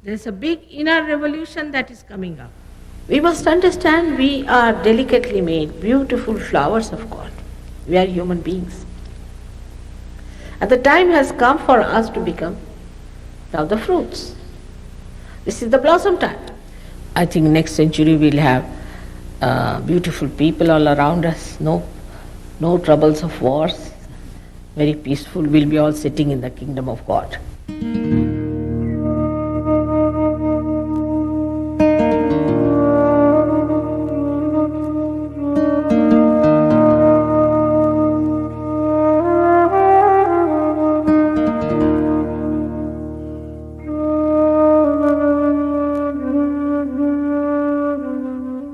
There's a big inner revolution that is coming up. We must understand we are delicately made, beautiful flowers of God. We are human beings. And the time has come for us to become now the fruits. This is the blossom time. I think next century we'll have beautiful people all around us, no troubles of wars, very peaceful. We'll be all sitting in the kingdom of God.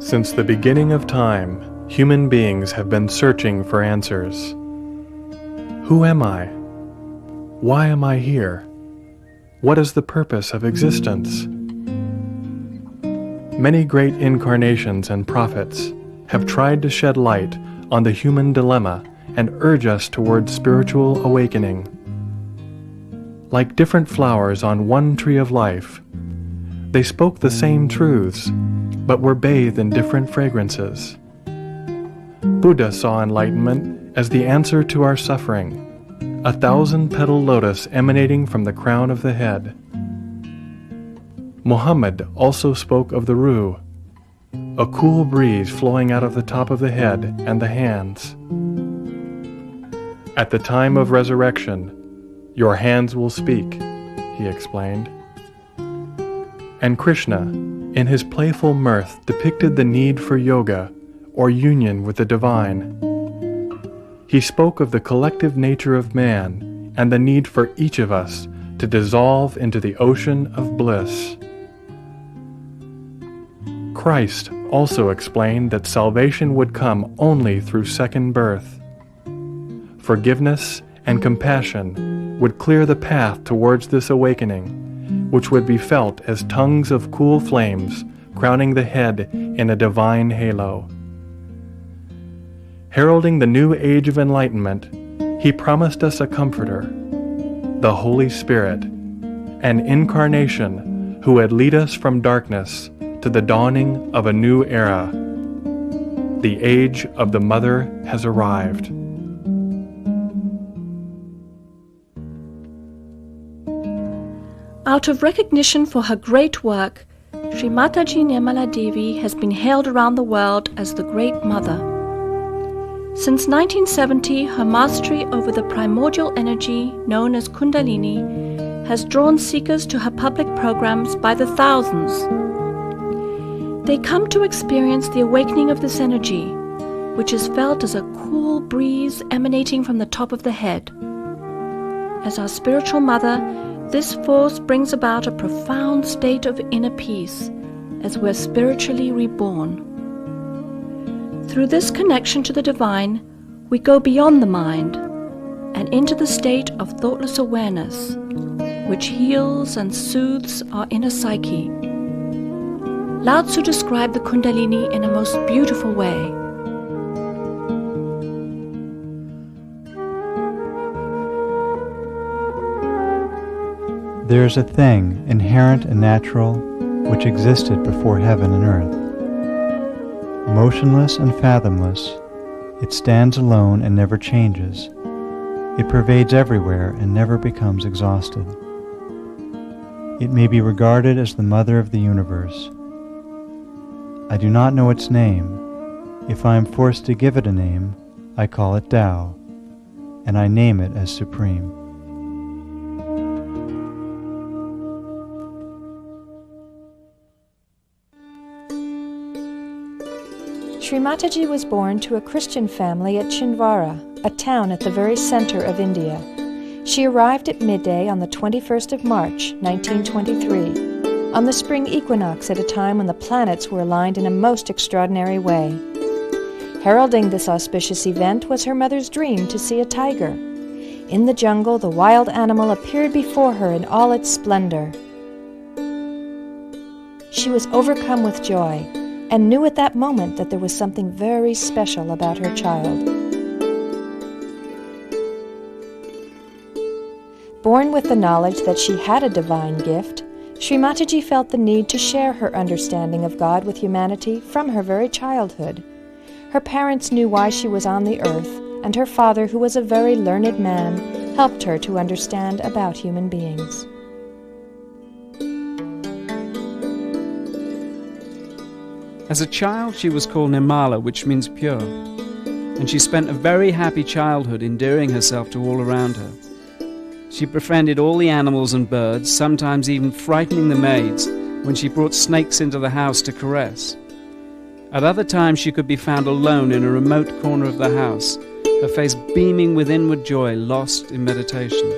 Since the beginning of time, human beings have been searching for answers. Who am I? Why am I here? What is the purpose of existence? Many great incarnations and prophets have tried to shed light on the human dilemma and urge us towards spiritual awakening. Like different flowers on one tree of life, they spoke the same truths, but were bathed in different fragrances. Buddha saw enlightenment as the answer to our suffering, a 1,000-petal lotus emanating from the crown of the head. Muhammad also spoke of the Ruh, a cool breeze flowing out of the top of the head and the hands. At the time of resurrection, your hands will speak, he explained. And Krishna, in his playful mirth, depicted the need for yoga, or union with the divine. He spoke of the collective nature of man and the need for each of us to dissolve into the ocean of bliss. Christ also explained that salvation would come only through second birth. Forgiveness and compassion would clear the path towards this awakening, which would be felt as tongues of cool flames crowning the head in a divine halo. Heralding the new age of enlightenment, he promised us a comforter, the Holy Spirit, an incarnation who would lead us from darkness to the dawning of a new era. The age of the Mother has arrived. Out of recognition for her great work, Sri Mataji Nirmala Devi has been hailed around the world as the Great Mother. Since 1970, her mastery over the primordial energy known as Kundalini has drawn seekers to her public programs by the thousands. They come to experience the awakening of this energy, which is felt as a cool breeze emanating from the top of the head. As our spiritual mother, this force brings about a profound state of inner peace as we're spiritually reborn. Through this connection to the divine, we go beyond the mind and into the state of thoughtless awareness, which heals and soothes our inner psyche. Lao Tzu described the Kundalini in a most beautiful way. There is a thing, inherent and natural, which existed before heaven and earth. Motionless and fathomless, it stands alone and never changes. It pervades everywhere and never becomes exhausted. It may be regarded as the mother of the universe. I do not know its name. If I am forced to give it a name, I call it Tao, and I name it as supreme. Sri Mataji was born to a Christian family at Chhindwara, a town at the very center of India. She arrived at midday on the 21st of March, 1923, on the spring equinox at a time when the planets were aligned in a most extraordinary way. Heralding this auspicious event was her mother's dream to see a tiger. In the jungle, the wild animal appeared before her in all its splendor. She was overcome with joy, and knew at that moment that there was something very special about her child. Born with the knowledge that she had a divine gift, Sri Mataji felt the need to share her understanding of God with humanity from her very childhood. Her parents knew why she was on the earth, and her father, who was a very learned man, helped her to understand about human beings. As a child, she was called Nirmala, which means pure, and she spent a very happy childhood endearing herself to all around her. She befriended all the animals and birds, sometimes even frightening the maids when she brought snakes into the house to caress. At other times she could be found alone in a remote corner of the house, her face beaming with inward joy, lost in meditation.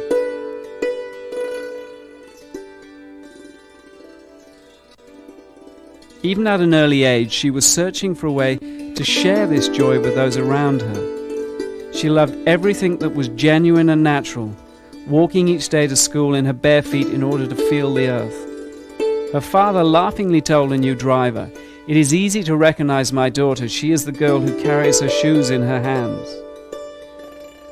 Even at an early age, she was searching for a way to share this joy with those around her. She loved everything that was genuine and natural, walking each day to school in her bare feet in order to feel the earth. Her father laughingly told a new driver, "It is easy to recognize my daughter. She is the girl who carries her shoes in her hands."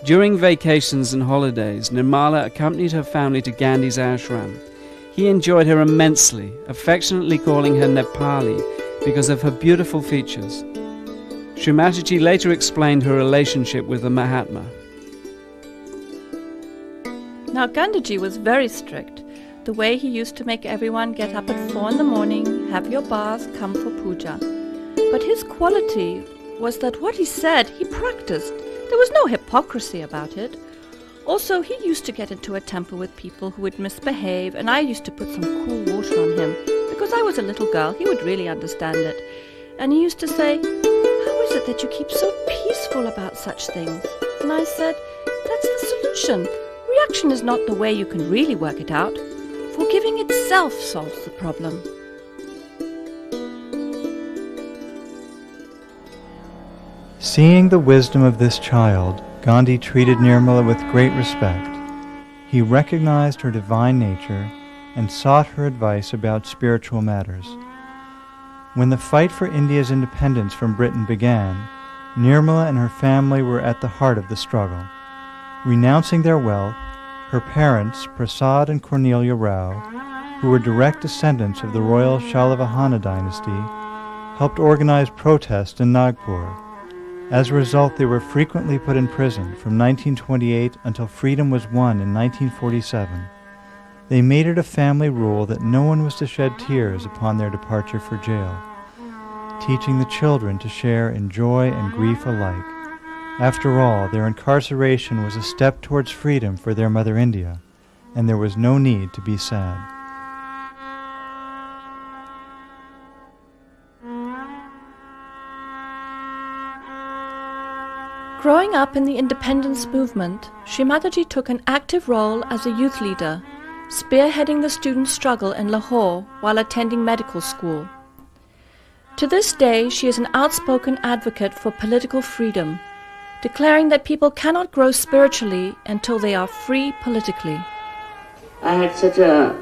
During vacations and holidays, Nirmala accompanied her family to Gandhi's ashram. He enjoyed her immensely, affectionately calling her Nepali because of her beautiful features. Sri Mataji later explained her relationship with the Mahatma. Now Gandhiji was very strict. The way he used to make everyone get up at 4 a.m, have your bath, come for puja. But his quality was that what he said, he practiced. There was no hypocrisy about it. Also, he used to get into a temper with people who would misbehave, and I used to put some cool water on him. Because I was a little girl, he would really understand it. And he used to say, "How is it that you keep so peaceful about such things?" And I said, "That's the solution. Reaction is not the way you can really work it out. Forgiving itself solves the problem." Seeing the wisdom of this child, Gandhi treated Nirmala with great respect. He recognized her divine nature and sought her advice about spiritual matters. When the fight for India's independence from Britain began, Nirmala and her family were at the heart of the struggle. Renouncing their wealth, her parents, Prasad and Cornelia Rao, who were direct descendants of the royal Shalavahana dynasty, helped organize protests in Nagpur. As a result, they were frequently put in prison from 1928 until freedom was won in 1947. They made it a family rule that no one was to shed tears upon their departure for jail, teaching the children to share in joy and grief alike. After all, their incarceration was a step towards freedom for their mother India, and there was no need to be sad. Growing up in the independence movement, Sri Mataji took an active role as a youth leader, spearheading the student struggle in Lahore while attending medical school. To this day, she is an outspoken advocate for political freedom, declaring that people cannot grow spiritually until they are free politically. I had such a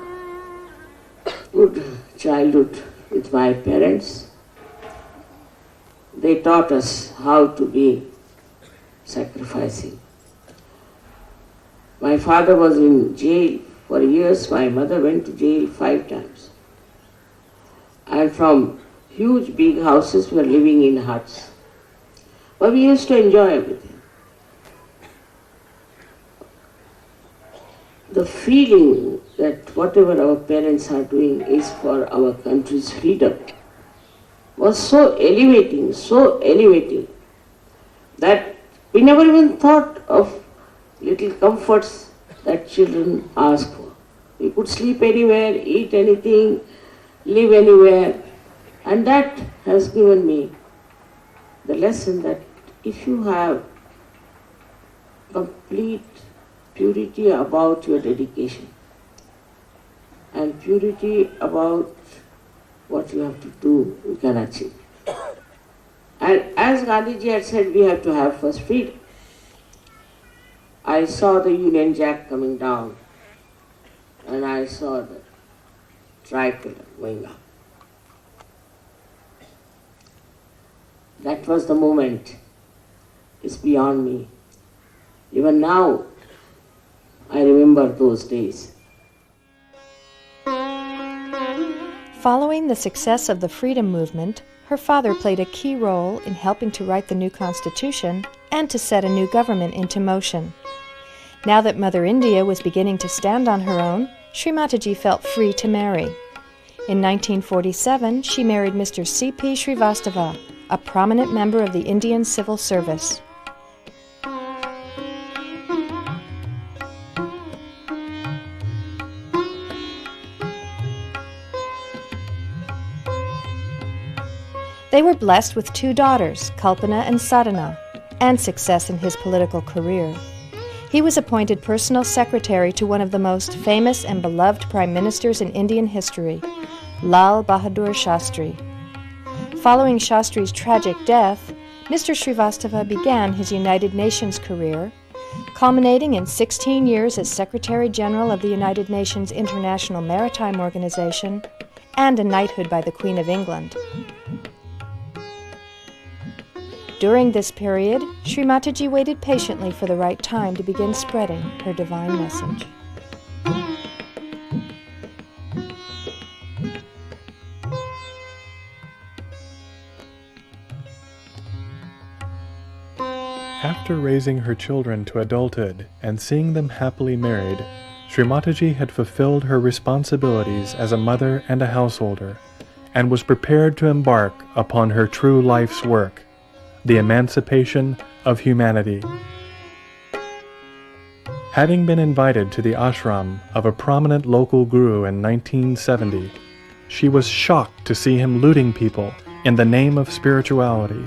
good childhood with my parents. They taught us how to be sacrificing. My father was in jail for years. My mother went to jail 5 times. And from huge big houses we were living in huts. But we used to enjoy everything. The feeling that whatever our parents are doing is for our country's freedom was so elevating that we never even thought of little comforts that children ask for. We could sleep anywhere, eat anything, live anywhere, and that has given me the lesson that if you have complete purity about your dedication and purity about what you have to do, you can achieve. And as Gandhiji had said, we have to have first freedom. I saw the Union Jack coming down and I saw the tricolor going up. That was the moment. It's beyond me. Even now, I remember those days. Following the success of the freedom movement, her father played a key role in helping to write the new constitution and to set a new government into motion. Now that Mother India was beginning to stand on her own, Sri Mataji felt free to marry. In 1947, she married Mr. C.P. Srivastava, a prominent member of the Indian Civil Service. They were blessed with 2 daughters, Kalpana and Sadhana, and success in his political career. He was appointed personal secretary to one of the most famous and beloved prime ministers in Indian history, Lal Bahadur Shastri. Following Shastri's tragic death, Mr. Srivastava began his United Nations career, culminating in 16 years as Secretary General of the United Nations International Maritime Organization and a knighthood by the Queen of England. During this period, Sri Mataji waited patiently for the right time to begin spreading her divine message. After raising her children to adulthood and seeing them happily married, Sri Mataji had fulfilled her responsibilities as a mother and a householder, and was prepared to embark upon her true life's work, the emancipation of humanity. Having been invited to the ashram of a prominent local guru in 1970, she was shocked to see him looting people in the name of spirituality.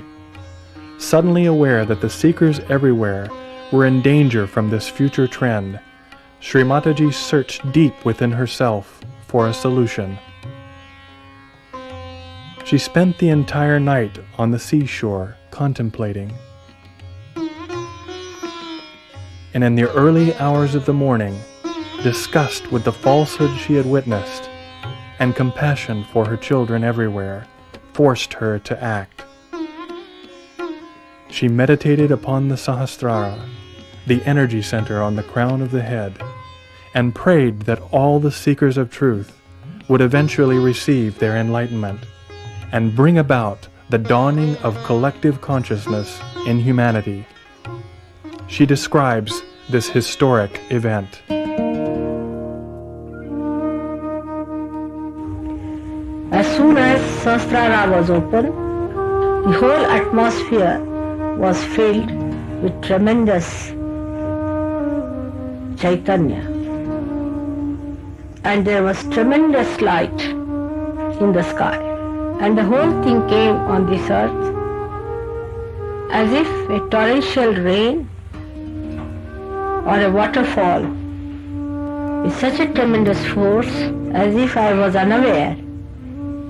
Suddenly aware that the seekers everywhere were in danger from this future trend, Sri Mataji searched deep within herself for a solution. She spent the entire night on the seashore contemplating. And in the early hours of the morning, disgust with the falsehood she had witnessed and compassion for her children everywhere forced her to act. She meditated upon the Sahasrara, the energy center on the crown of the head, and prayed that all the seekers of truth would eventually receive their enlightenment and bring about the dawning of collective consciousness in humanity. She describes this historic event. As soon as Sahasrara was open, the whole atmosphere was filled with tremendous Chaitanya. And there was tremendous light in the sky. And the whole thing came on this earth as if a torrential rain or a waterfall with such a tremendous force, as if I was unaware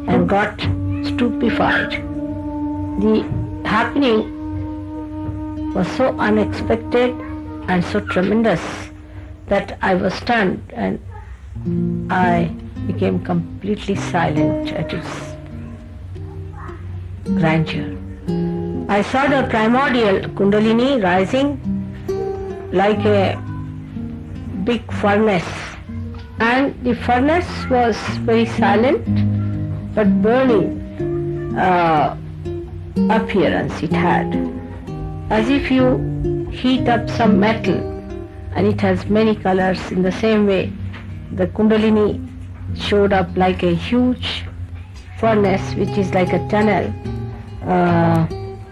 and got stupefied. The happening was so unexpected and so tremendous that I was stunned and I became completely silent at its grandeur. I saw the primordial Kundalini rising like a big furnace, and the furnace was very silent but burning appearance it had, as if you heat up some metal and it has many colors. In the same way, the Kundalini showed up like a huge furnace, which is like a tunnel,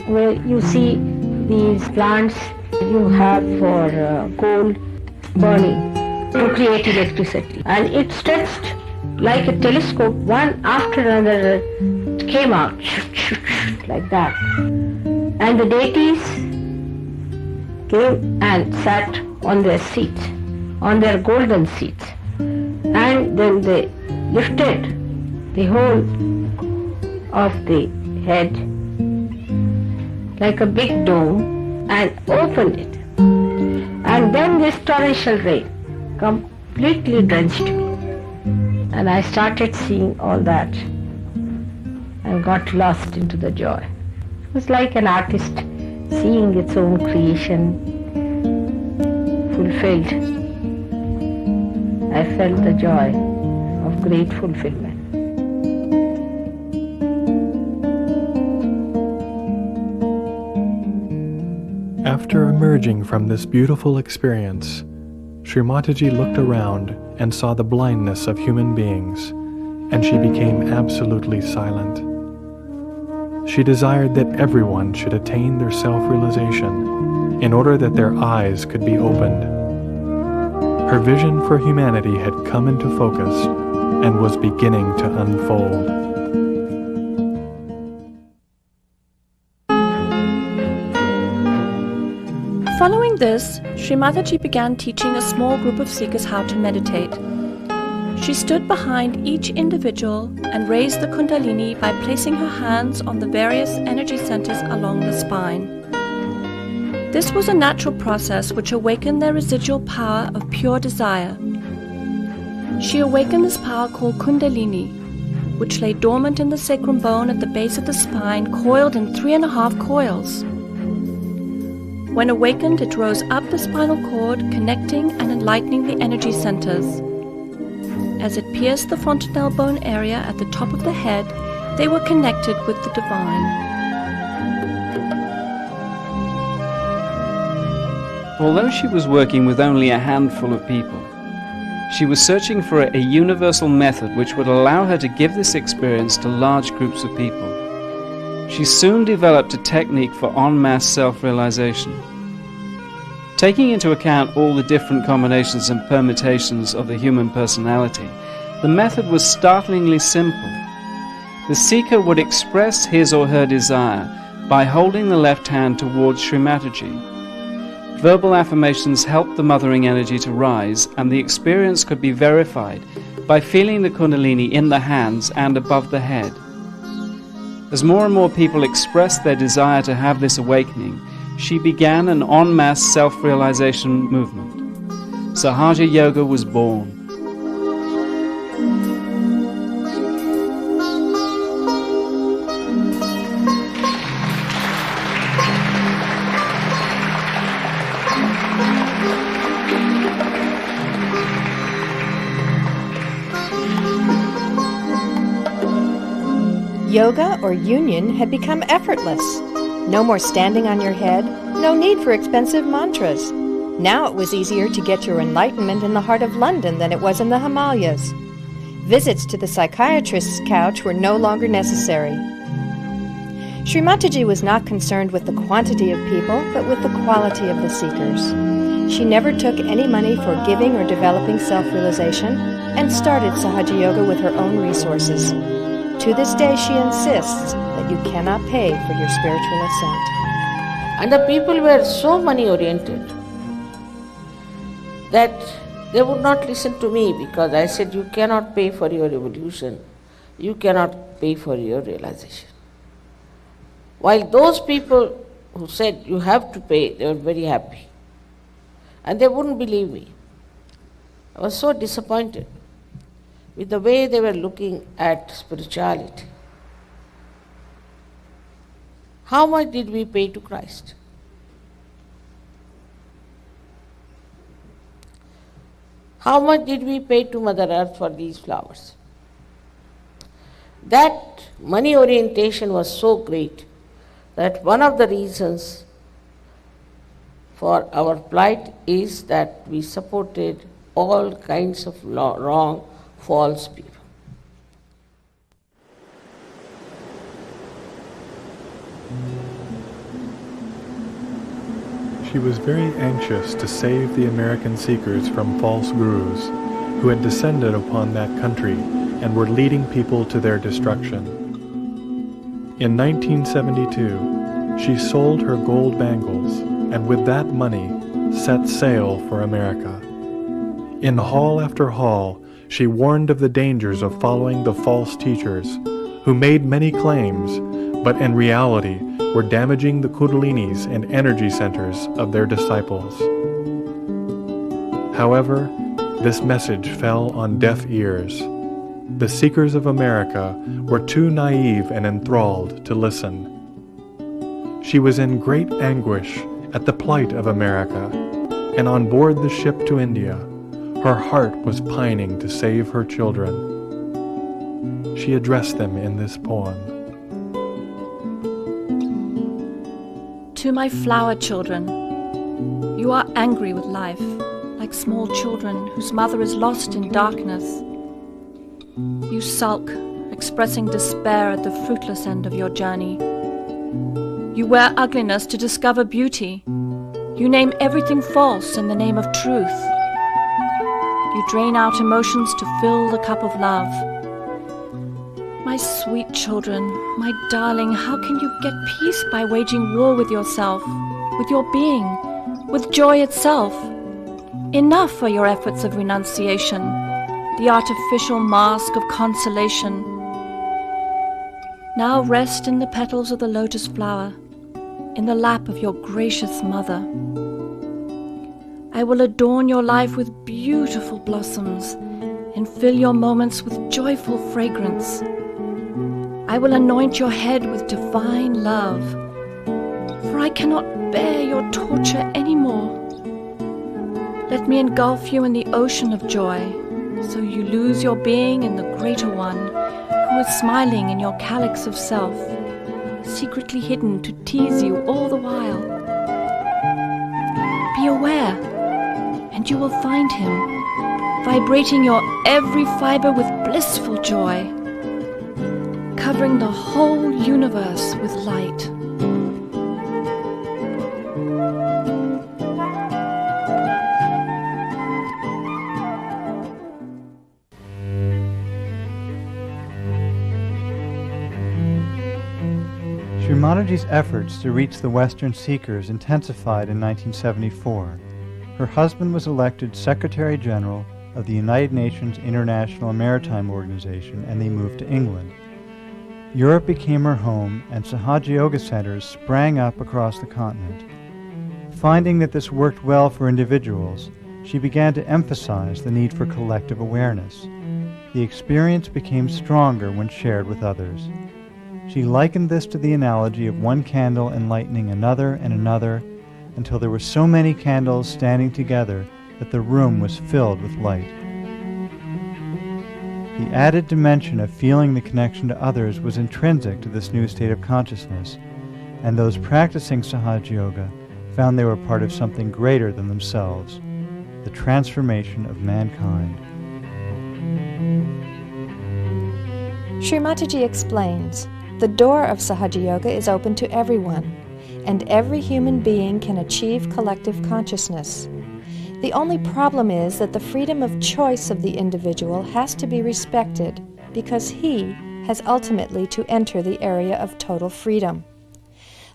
where you see these plants you have for coal burning to create electricity. And it stretched like a telescope, one after another came out like that. And the deities came and sat on their seats, on their golden seats. And then they lifted the whole of the head like a big dome and opened it. And then this torrential rain completely drenched me. And I started seeing all that and got lost into the joy. It was like an artist seeing its own creation fulfilled. I felt the joy of great fulfillment. After emerging from this beautiful experience, Sri Mataji looked around and saw the blindness of human beings, and she became absolutely silent. She desired that everyone should attain their self-realization in order that their eyes could be opened. Her vision for humanity had come into focus and was beginning to unfold. Following this, Sri Mataji began teaching a small group of seekers how to meditate. She stood behind each individual and raised the Kundalini by placing her hands on the various energy centers along the spine. This was a natural process which awakened their residual power of pure desire. She awakened this power called Kundalini, which lay dormant in the sacrum bone at the base of the spine, coiled in 3.5 coils. When awakened, it rose up the spinal cord, connecting and enlightening the energy centers. As it pierced the fontanelle bone area at the top of the head, they were connected with the divine. Although she was working with only a handful of people, she was searching for a universal method which would allow her to give this experience to large groups of people. She soon developed a technique for en masse self-realization. Taking into account all the different combinations and permutations of the human personality, the method was startlingly simple. The seeker would express his or her desire by holding the left hand towards Sri Mataji. Verbal affirmations helped the mothering energy to rise, and the experience could be verified by feeling the Kundalini in the hands and above the head. As more and more people expressed their desire to have this awakening, she began an en masse self-realization movement. Sahaja Yoga was born. Yoga or union had become effortless. No more standing on your head, no need for expensive mantras. Now it was easier to get your enlightenment in the heart of London than it was in the Himalayas. Visits to the psychiatrist's couch were no longer necessary. Sri Mataji was not concerned with the quantity of people, but with the quality of the seekers. She never took any money for giving or developing self-realization, and started Sahaja Yoga with her own resources. To this day, she insists that you cannot pay for your spiritual ascent. And the people were so money-oriented that they would not listen to me, because I said, you cannot pay for your evolution, you cannot pay for your realization. While those people who said you have to pay, they were very happy. And they wouldn't believe me. I was so disappointed with the way they were looking at spirituality. How much did we pay to Christ? How much did we pay to Mother Earth for these flowers? That money orientation was so great that one of the reasons for our plight is that we supported all kinds of wrong, false people. She was very anxious to save the American seekers from false gurus who had descended upon that country and were leading people to their destruction. In 1972, she sold her gold bangles and with that money set sail for America. In hall after hall, she warned of the dangers of following the false teachers who made many claims, but in reality were damaging the kundalinis and energy centers of their disciples. However, this message fell on deaf ears. The seekers of America were too naive and enthralled to listen. She was in great anguish at the plight of America, and on board the ship to India, her heart was pining to save her children. She addressed them in this poem. To my flower children, You are angry with life, like small children whose mother is lost in darkness. You sulk, expressing despair at the fruitless end of your journey. You wear ugliness to discover beauty. You name everything false in the name of truth. You drain out emotions to fill the cup of love. My sweet children, my darling, how can you get peace by waging war with yourself, with your being, with joy itself? Enough are your efforts of renunciation, the artificial mask of consolation. Now rest in the petals of the lotus flower, in the lap of your gracious mother. I will adorn your life with beautiful blossoms and fill your moments with joyful fragrance. I will anoint your head with divine love, for I cannot bear your torture anymore. Let me engulf you in the ocean of joy, so you lose your being in the greater one, who is smiling in your calyx of self, secretly hidden to tease you all the while. Be aware, and you will find him, vibrating your every fiber with blissful joy, covering the whole universe with light. Sri Mataji's efforts to reach the Western seekers intensified in 1974. Her husband was elected Secretary General of the United Nations International Maritime Organization, and they moved to England. Europe became her home, and Sahaja Yoga centers sprang up across the continent. Finding that this worked well for individuals, she began to emphasize the need for collective awareness. The experience became stronger when shared with others. She likened this to the analogy of one candle enlightening another and another, until there were so many candles standing together that the room was filled with light. The added dimension of feeling the connection to others was intrinsic to this new state of consciousness, and those practicing Sahaja Yoga found they were part of something greater than themselves, the transformation of mankind. Sri Mataji explains, the door of Sahaja Yoga is open to everyone, and every human being can achieve collective consciousness. The only problem is that the freedom of choice of the individual has to be respected, because he has ultimately to enter the area of total freedom.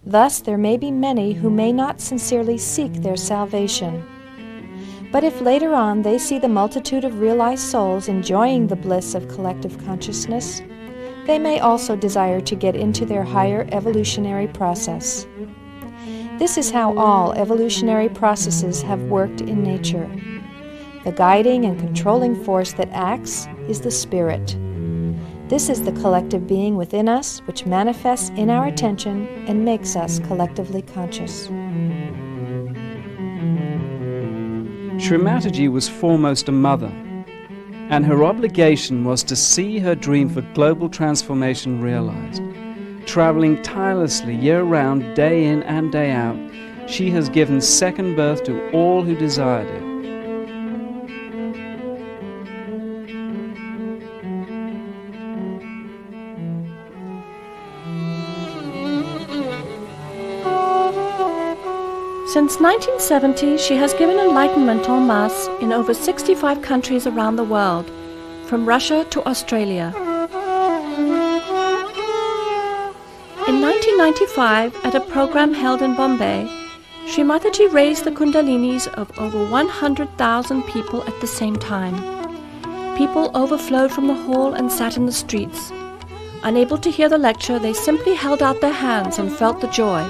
Thus, there may be many who may not sincerely seek their salvation. But if later on they see the multitude of realized souls enjoying the bliss of collective consciousness, they may also desire to get into their higher evolutionary process. This is how all evolutionary processes have worked in nature. The guiding and controlling force that acts is the spirit. This is the collective being within us which manifests in our attention and makes us collectively conscious. Sri Mataji was foremost a mother, and her obligation was to see her dream for global transformation realized. Traveling tirelessly year-round, day in and day out, she has given second birth to all who desired it. Since 1970, she has given enlightenment en masse in over 65 countries around the world, from Russia to Australia. In 1995, at a program held in Bombay, Sri Mataji raised the kundalinis of over 100,000 people at the same time. People overflowed from the hall and sat in the streets. Unable to hear the lecture, they simply held out their hands and felt the joy.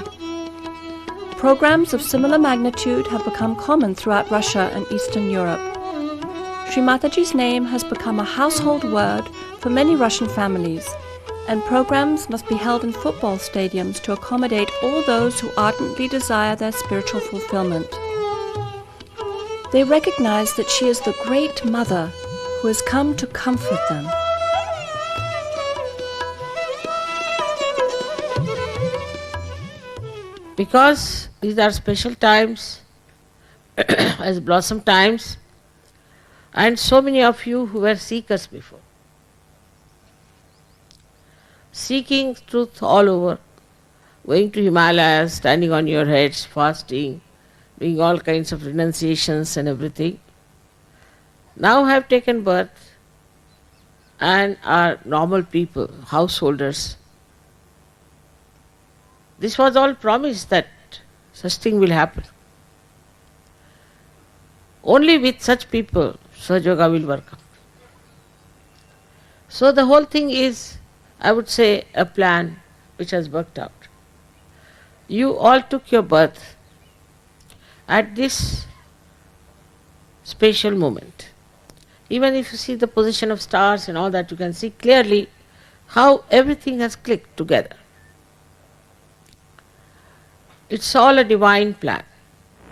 Programs of similar magnitude have become common throughout Russia and Eastern Europe. Sri Mataji's name has become a household word for many Russian families, and programs must be held in football stadiums to accommodate all those who ardently desire their spiritual fulfillment. They recognize that she is the great mother who has come to comfort them. Because these are special times, as blossom times, and so many of you who were seekers before, seeking truth all over, going to Himalayas, standing on your heads, fasting, doing all kinds of renunciations and everything, now have taken birth and are normal people, householders. This was all promised that such thing will happen. Only with such people Sahaja Yoga will work out. So the whole thing is, I would say, a plan which has worked out. You all took your birth at this special moment. Even if you see the position of stars and all that, you can see clearly how everything has clicked together. It's all a divine plan.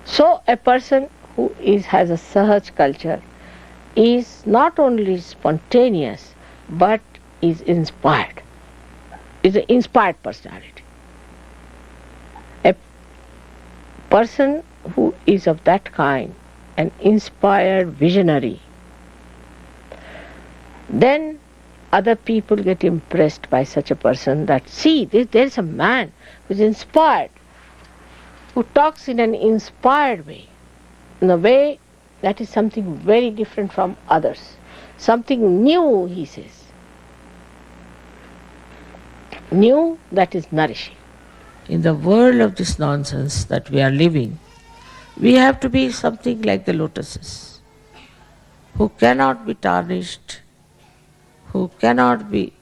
So a person who has a Sahaj culture is not only spontaneous but is inspired, is an inspired personality. A person who is of that kind, an inspired visionary, then other people get impressed by such a person that, see, there is a man who is inspired, who talks in an inspired way, in a way that is something very different from others. Something new, he says. New that is nourishing. In the world of this nonsense that we are living, we have to be something like the lotuses, who cannot be tarnished, who cannot be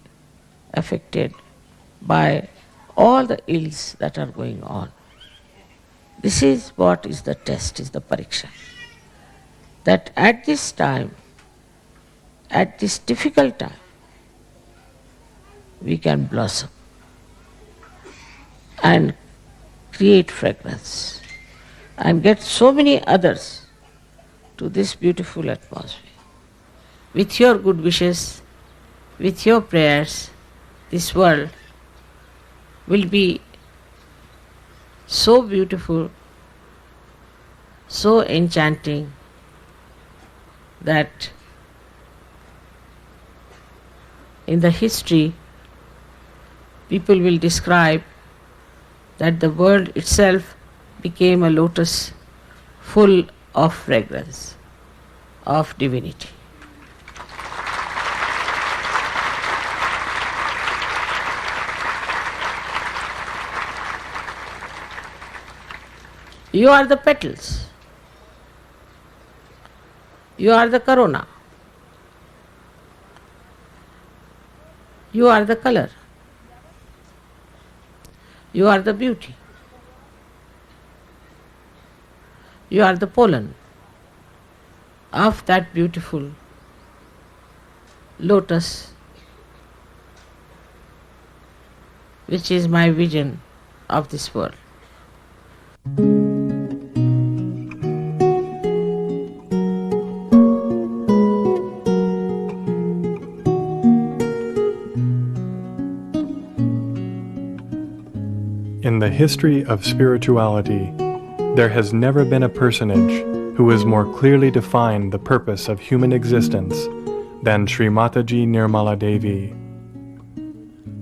affected by all the ills that are going on. This is what is the test, is the pariksha. That at this time, at this difficult time, we can blossom and create fragrance and get so many others to this beautiful atmosphere. With your good wishes, with your prayers, this world will be so beautiful, so enchanting, that in the history people will describe that the world itself became a lotus full of fragrance, of divinity. You are the petals. You are the corona. You are the color. You are the beauty. You are the pollen of that beautiful lotus, which is my vision of this world. In the history of spirituality, there has never been a personage who has more clearly defined the purpose of human existence than Sri Mataji Nirmala Devi.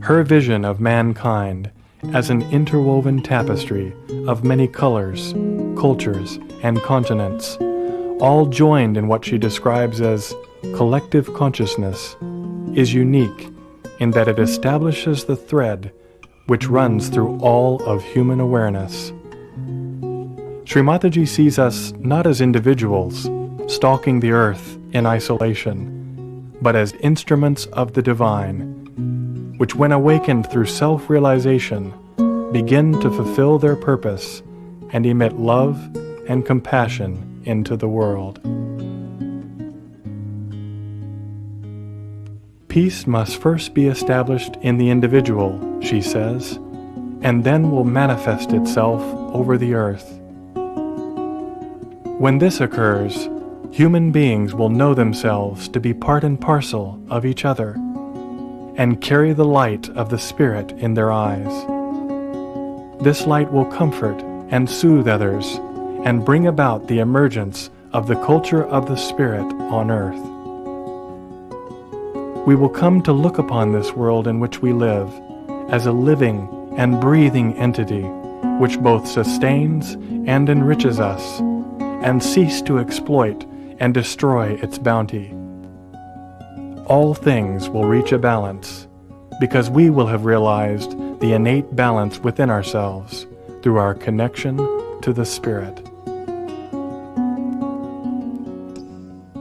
Her vision of mankind as an interwoven tapestry of many colors, cultures, and continents, all joined in what she describes as collective consciousness, is unique in that it establishes the thread which runs through all of human awareness. Sri Mataji sees us not as individuals stalking the earth in isolation, but as instruments of the divine, which when awakened through self-realization, begin to fulfill their purpose and emit love and compassion into the world. Peace must first be established in the individual, she says, and then will manifest itself over the earth. When this occurs, human beings will know themselves to be part and parcel of each other, and carry the light of the Spirit in their eyes. This light will comfort and soothe others and bring about the emergence of the culture of the Spirit on earth. We will come to look upon this world in which we live as a living and breathing entity which both sustains and enriches us, and cease to exploit and destroy its bounty. All things will reach a balance, because we will have realized the innate balance within ourselves through our connection to the Spirit.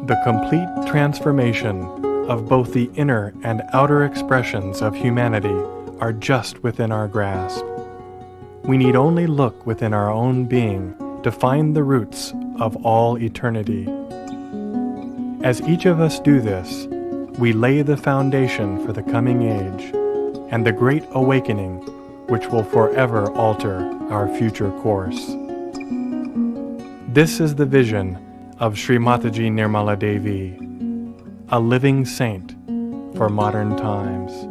The complete transformation of both the inner and outer expressions of humanity are just within our grasp. We need only look within our own being to find the roots of all eternity. As each of us do this, we lay the foundation for the coming age and the great awakening which will forever alter our future course. This is the vision of Sri Mataji Nirmala Devi, a living saint for modern times.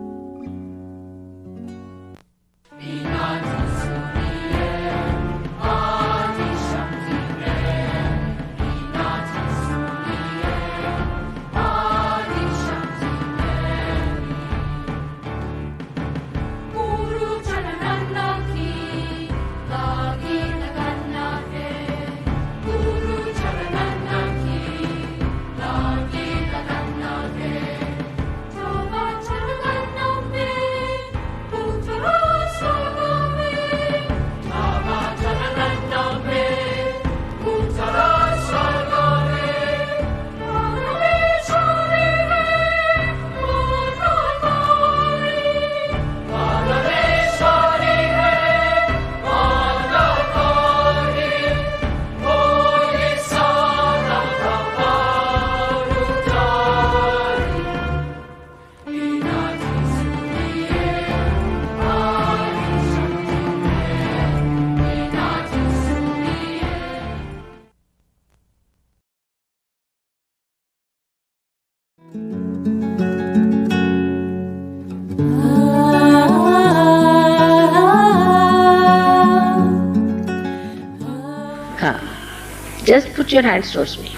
Just put your hands towards me.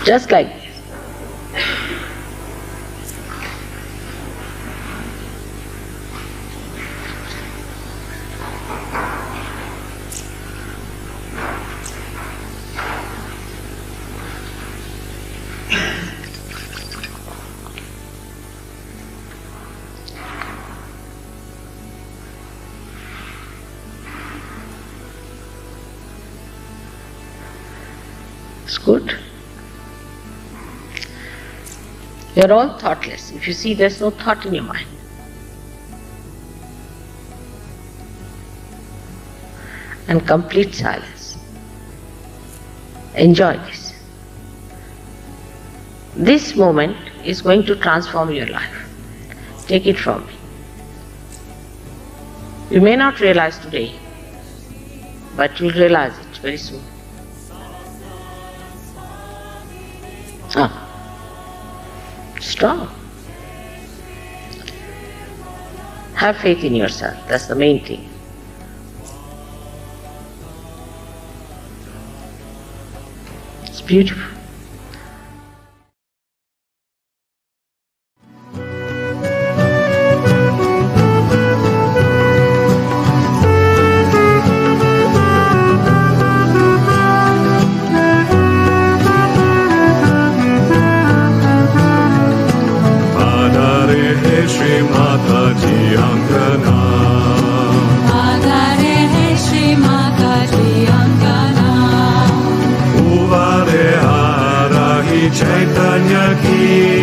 Just like this. It's good. You're all thoughtless. If you see, there's no thought in your mind. And complete silence. Enjoy this. This moment is going to transform your life. Take it from me. You may not realize today, but you'll realize it very soon. Strong. Have faith in yourself. That's the main thing. It's beautiful. Chaitanya ki